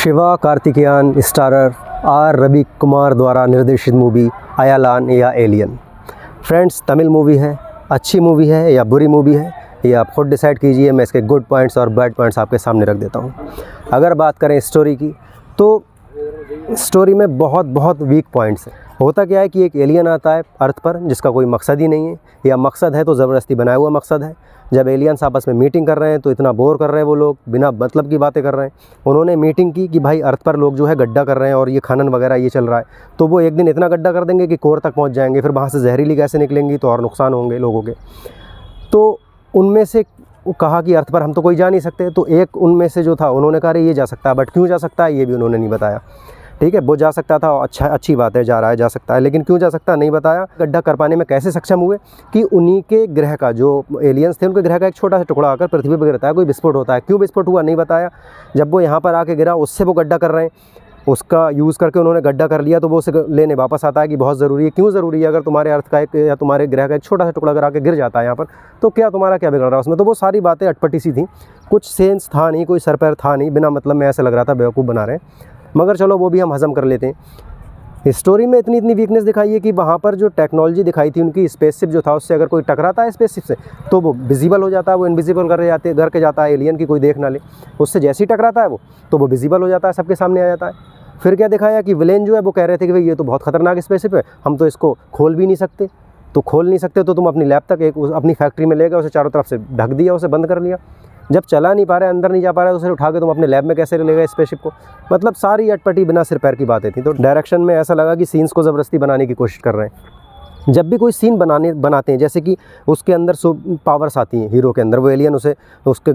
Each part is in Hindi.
शिवा कार्तिकेयन स्टारर आर रवि कुमार द्वारा निर्देशित मूवी अयालान या एलियन। फ्रेंड्स, तमिल मूवी है, अच्छी मूवी है या बुरी मूवी है ये आप खुद डिसाइड कीजिए। मैं इसके गुड पॉइंट्स और बैड पॉइंट्स आपके सामने रख देता हूँ। अगर बात करें स्टोरी की तो स्टोरी में बहुत वीक पॉइंट्स हैं। होता क्या है कि एक एलियन आता है अर्थ पर जिसका कोई मकसद ही नहीं है, या मकसद है तो ज़बरदस्ती बनाया हुआ मकसद है। जब एलियंस आपस में मीटिंग कर रहे हैं तो इतना बोर कर रहे हैं वो लोग, बिना मतलब की बातें कर रहे हैं। उन्होंने मीटिंग की कि भाई अर्थ पर लोग जो है गड्ढा कर रहे हैं और ये खनन वगैरह ये चल रहा है, तो वो एक दिन इतना गड्ढा कर देंगे कि कोर तक पहुंच जाएंगे, फिर वहाँ से जहरीली गैसें निकलेंगी तो और नुकसान होंगे लोगों के। तो उनमें से कहा कि अर्थ पर हम तो कोई जा नहीं सकते, तो एक उनमें से जो था उन्होंने कहा ये जा सकता है, बट क्यों जा सकता है ये भी उन्होंने नहीं बताया। ठीक है, वो जा सकता था, अच्छी बात है, जा रहा है, जा सकता है, लेकिन क्यों जा सकता है नहीं बताया। गड्ढा कर पाने में कैसे सक्षम हुए कि उन्हीं के ग्रह का, जो एलियंस थे उनके ग्रह का एक छोटा सा टुकड़ा आकर पृथ्वी पर गिरता है, कोई विस्फोट होता है। क्यों विस्फोट हुआ नहीं बताया। जब वो यहाँ पर आके गिरा उससे वो गड्ढा कर रहे हैं, उसका यूज़ करके उन्होंने गड्ढा कर लिया, तो वो उसे लेने वापस आता है कि बहुत ज़रूरी है। क्यों ज़रूरी है? अगर तुम्हारे अर्थ का एक या तुम्हारे ग्रह का एक छोटा सा टुकड़ा अगर आके गिर जाता है यहाँ पर, तो क्या तुम्हारा क्या बिगड़ रहा है उसमें। तो वो सारी बातें अटपटी सी थी, कुछ सेंस था नहीं, कोई सर पैर था नहीं, बिना मतलब में ऐसा लग रहा था बेवकूफ़ बना रहे हैं। मगर चलो वो भी हम हज़म कर लेते हैं। स्टोरी में इतनी वीकनेस दिखाई है कि वहाँ पर जो टेक्नोलॉजी दिखाई थी उनकी, स्पेसशिप जो था उससे अगर कोई टकराता है स्पेसशिप से तो वो विजिबल हो जाता है, वो इनविजिबल करके जाता है, एलियन की कोई देख ना ले। उससे जैसे ही टकराता है वो तो वो विजिबल हो जाता है, सबके सामने आ जाता है। फिर क्या दिखाया कि विलेन जो है वो कह रहे थे कि भाई ये तो बहुत ख़तरनाक स्पेसशिप है, हम तो इसको खोल भी नहीं सकते। तो खोल नहीं सकते तो तुम अपनी लैब तक अपनी फैक्ट्री में ले गए, उसे चारों तरफ से ढक दिया, उसे बंद कर लिया। जब चला नहीं पा रहा है, अंदर नहीं जा पा रहा है, तो उसे उठा के तुम अपने लैब में कैसे ले गए स्पेसशिप को। मतलब सारी अटपटी बिना सिर पैर की बातें थी। तो डायरेक्शन में ऐसा लगा कि सीन्स को ज़बरदस्ती बनाने की कोशिश कर रहे हैं। जब भी कोई सीन बनाते हैं, जैसे कि उसके अंदर पावर्स आती हैं हीरो के अंदर, वो एलियन उसके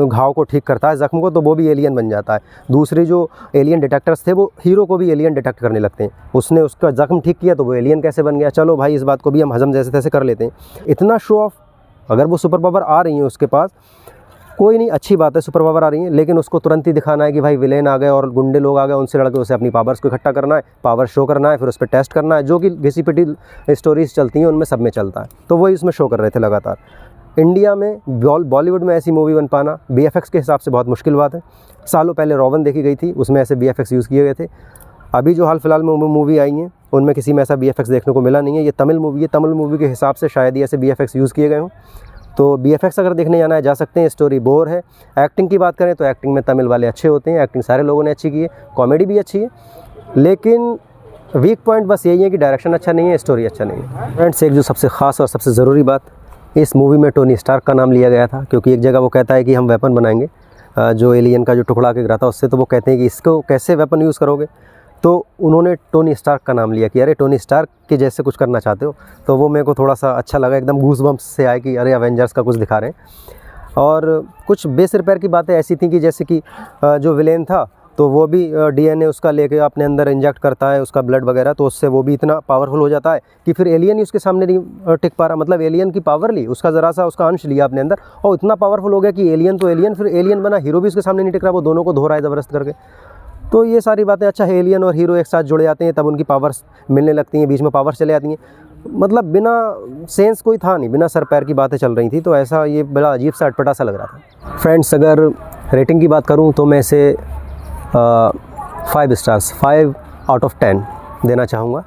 घाव को ठीक करता है, ज़ख्म को, तो वो भी एलियन बन जाता है। दूसरे जो एलियन डिटेक्टर्स थे वो हीरो को भी एलियन डिटेक्ट करने लगते हैं। उसने उसका ज़ख्म ठीक किया तो वो एलियन कैसे बन गया। चलो भाई, इस बात को भी हम हज़म जैसे तैसे कर लेते हैं। इतना शो ऑफ, अगर वो सुपर पावर आ रही है उसके पास, कोई नहीं, अच्छी बात है सुपर पावर आ रही है, लेकिन उसको तुरंत ही दिखाना है कि भाई विलेन आ गए और गुंडे लोग आ गए, उनसे लड़के उसे अपनी पावर्स को इकट्ठा करना है, पावर शो करना है, फिर उस पर टेस्ट करना है, जो कि घिसी पिटी स्टोरीज चलती हैं उनमें सब में चलता है। तो वही उसमें शो कर रहे थे लगातार। इंडिया में बॉलीवुड में ऐसी मूवी बन पाना BFX के हिसाब से बहुत मुश्किल बात है। सालों पहले रॉवन देखी गई थी, उसमें ऐसे BFX यूज़ किए गए थे। अभी जो हाल फिलहाल में मूवी आई हैं उनमें किसी में ऐसा BFX देखने को मिला नहीं है। ये तमिल मूवी है, तमिल मूवी के हिसाब से शायद ही ऐसे BFX यूज़ किए गए हों। तो BFX अगर देखने जाना है जा सकते हैं। स्टोरी बोर है। एक्टिंग की बात करें तो एक्टिंग में तमिल वाले अच्छे होते हैं, एक्टिंग सारे लोगों ने अच्छी की है, कॉमेडी भी अच्छी है, लेकिन वीक पॉइंट बस यही है कि डायरेक्शन अच्छा नहीं है, स्टोरी अच्छा नहीं है। फ्रेंड्स, एक जो सबसे ख़ास और सबसे ज़रूरी बात, इस मूवी में टोनी स्टार्क का नाम लिया गया था, क्योंकि एक जगह वो कहता है कि हम वेपन बनाएंगे जो एलियन का जो टुकड़ा के गिरा था उससे, तो वो कहते हैं कि इसको कैसे वेपन यूज़ करोगे, तो उन्होंने टोनी स्टार्क का नाम लिया कि अरे टोनी स्टार्क के जैसे कुछ करना चाहते हो। तो वो मेरे को थोड़ा सा अच्छा लगा, एकदम गूज़बम्प्स से आए कि अरे एवेंजर्स का कुछ दिखा रहे हैं। और कुछ बेसिर पैर की बातें ऐसी थी कि जैसे कि जो विलेन था तो वो भी DNA उसका लेके अपने अंदर इंजेक्ट करता है, उसका ब्लड वगैरह, तो उससे वो भी इतना पावरफुल हो जाता है कि फिर एलियन ही उसके सामने नहीं टिक पा रहा। मतलब एलियन की पावर ली, उसका ज़रा सा उसका अंश लिया अपने अंदर, और इतना पावरफुल हो गया कि एलियन तो एलियन, फिर एलियन बना, हीरो भी उसके सामने नहीं टिक रहा, वो दोनों को धो रहा है ज़बरदस्त करके। तो ये सारी बातें, अच्छा है एलियन और हीरो एक साथ जुड़ जाते हैं तब उनकी पावर्स मिलने लगती हैं, बीच में पावर्स चले जाती हैं। मतलब बिना सेंस कोई था नहीं, बिना सर पैर की बातें चल रही थी, तो ऐसा ये बड़ा अजीब सा अटपटा सा लग रहा था। फ्रेंड्स, अगर रेटिंग की बात करूं तो मैं इसे 5 स्टार्स 5 आउट ऑफ 10 देना चाहूँगा।